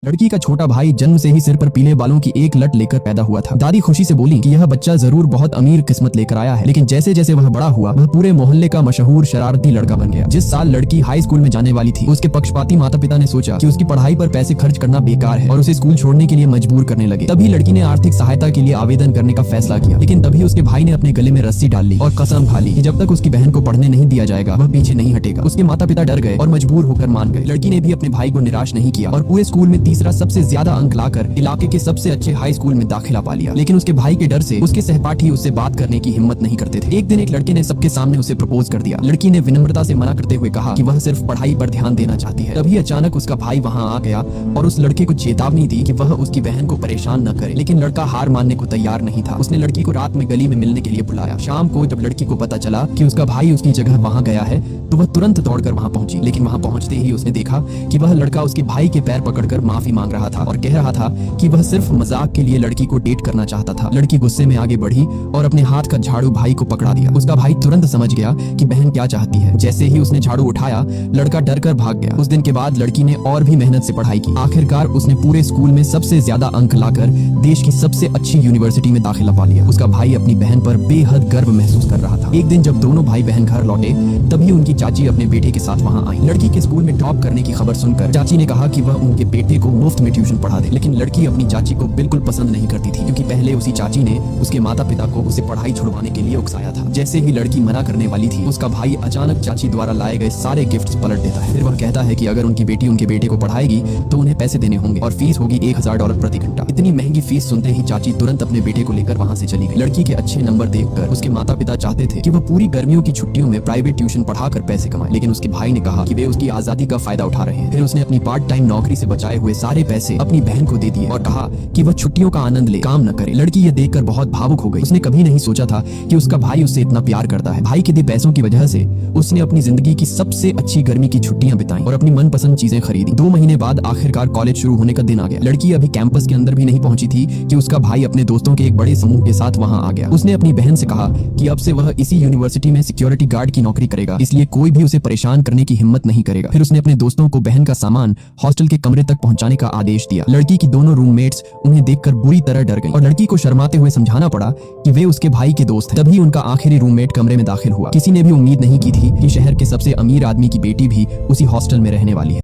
लड़की का छोटा भाई जन्म से ही सिर पर पीले बालों की एक लट लेकर पैदा हुआ था। दादी खुशी से बोली कि यह बच्चा जरूर बहुत अमीर किस्मत लेकर आया है। लेकिन जैसे जैसे वह बड़ा हुआ वह पूरे मोहल्ले का मशहूर शरारती लड़का बन गया। जिस साल लड़की हाई स्कूल में जाने वाली थी उसके पक्षपाती माता पिता ने सोचा कि उसकी पढ़ाई पर पैसे खर्च करना बेकार है और उसे स्कूल छोड़ने के लिए मजबूर करने लगे। तभी लड़की ने आर्थिक सहायता के लिए आवेदन करने का फैसला किया। लेकिन तभी उसके भाई ने अपने गले में रस्सी डाल ली और कसम खा ली कि जब तक उसकी बहन को पढ़ने नहीं दिया जाएगा वह पीछे नहीं हटेगा। उसके माता पिता डर गए और मजबूर होकर मान गए। लड़की ने भी अपने भाई को निराश नहीं किया और पूरे स्कूल में तीसरा सबसे ज्यादा अंक लाकर इलाके के सबसे अच्छे हाई स्कूल में दाखिला पा लिया। लेकिन उसके भाई के डर से उसके सहपाठी उससे बात करने की हिम्मत नहीं करते थे। एक दिन एक लड़के ने सबके सामने उसे प्रपोज कर दिया। लड़की ने विनम्रता से मना करते हुए कहा कि वह सिर्फ पढ़ाई पर ध्यान देना चाहती है। तभी अचानक उसका भाई वहां आ गया और उस लड़के को चेतावनी दी कि वह उसकी बहन को परेशान न करे। लेकिन लड़का हार मानने को तैयार नहीं था। उसने लड़की को रात में गली में मिलने के लिए बुलाया। शाम को जब लड़की को पता चला कि उसका भाई उसकी जगह वहां गया है तो वह तुरंत दौड़कर वहां पहुंची। लेकिन वहां पहुंचते ही उसने देखा कि वह लड़का उसके भाई के पैर पकड़कर माफी मांग रहा था और कह रहा था कि वह सिर्फ मजाक के लिए लड़की को डेट करना चाहता था। लड़की गुस्से में आगे बढ़ी और अपने हाथ का झाड़ू भाई को पकड़ा दिया। उसका भाई तुरंत समझ गया कि बहन क्या चाहती है। जैसे ही उसने झाड़ू उठाया लड़का डरकर भाग गया। उस दिन के बाद लड़की ने और भी मेहनत से पढ़ाई की। आखिरकार उसने पूरे स्कूल में सबसे ज्यादा अंक लाकर देश की सबसे अच्छी यूनिवर्सिटी में दाखिला पा लिया। उसका भाई अपनी बहन पर बेहद गर्व महसूस कर रहा था। एक दिन जब दोनों भाई बहन घर लौटे तभी उनकी चाची अपने बेटे के साथ वहां आई। लड़की के स्कूल में टॉप करने की खबर सुनकर चाची ने कहा कि वह उनके बेटे को मुफ्त में ट्यूशन पढ़ा दे। लेकिन लड़की अपनी चाची को बिल्कुल पसंद नहीं करती थी क्योंकि पहले उसी चाची ने उसके माता पिता को उसे पढ़ाई छुड़वाने के लिए उकसाया था। जैसे ही लड़की मना करने वाली थी उसका भाई अचानक चाची द्वारा लाए गए सारे गिफ्ट्स पलट देता है। फिर वह कहता है कि अगर उनकी बेटी उनके बेटे को पढ़ाएगी तो उन्हें पैसे देने होंगे और फीस होगी $1000 प्रति घंटा। इतनी महंगी फीस सुनते ही चाची तुरंत अपने बेटे को लेकर वहां से चली गई। लड़की के अच्छे नंबर देखकर उसके माता पिता चाहते थे कि वह पूरी गर्मियों की छुट्टियों में प्राइवेट ट्यूशन पढ़ाकर पैसे कमाए। लेकिन उसके भाई ने कहा कि वे उसकी आजादी का फायदा उठा रहे हैं। फिर उसने अपनी पार्ट टाइम नौकरी से बचाए हुए सारे पैसे अपनी बहन को दे दिए और कहा कि वह छुट्टियों का आनंद ले, काम न करे। लड़की यह देखकर बहुत भावुक हो गई। उसने कभी नहीं सोचा था कि उसका भाई उससे इतना प्यार करता है। भाई के दिए पैसों की वजह से उसने अपनी जिंदगी की सबसे अच्छी गर्मी की छुट्टियां बिताई और अपनी मनपसंद चीजें खरीदी। 2 महीने बाद आखिरकार कॉलेज शुरू होने का दिन आ गया। लड़की अभी कैंपस के अंदर भी नहीं पहुंची थी कि उसका भाई अपने दोस्तों के एक बड़े समूह के साथ वहां आ गया। उसने अपनी बहन से कहा कि अब से वह इसी यूनिवर्सिटी में सिक्योरिटी गार्ड की नौकरी करेगा, इसलिए कोई भी उसे परेशान करने की हिम्मत नहीं करेगा। फिर उसने अपने दोस्तों को बहन का सामान हॉस्टल के कमरे तक पहुंचाने का आदेश दिया। लड़की की दोनों रूममेट्स उन्हें देखकर बुरी तरह डर गईं और लड़की को शर्माते हुए समझाना पड़ा कि वे उसके भाई के दोस्त हैं। तभी उनका आखिरी रूममेट कमरे में दाखिल हुआ। किसी ने भी उम्मीद नहीं की थी कि शहर के सबसे अमीर आदमी की बेटी भी उसी हॉस्टल में रहने वाली है।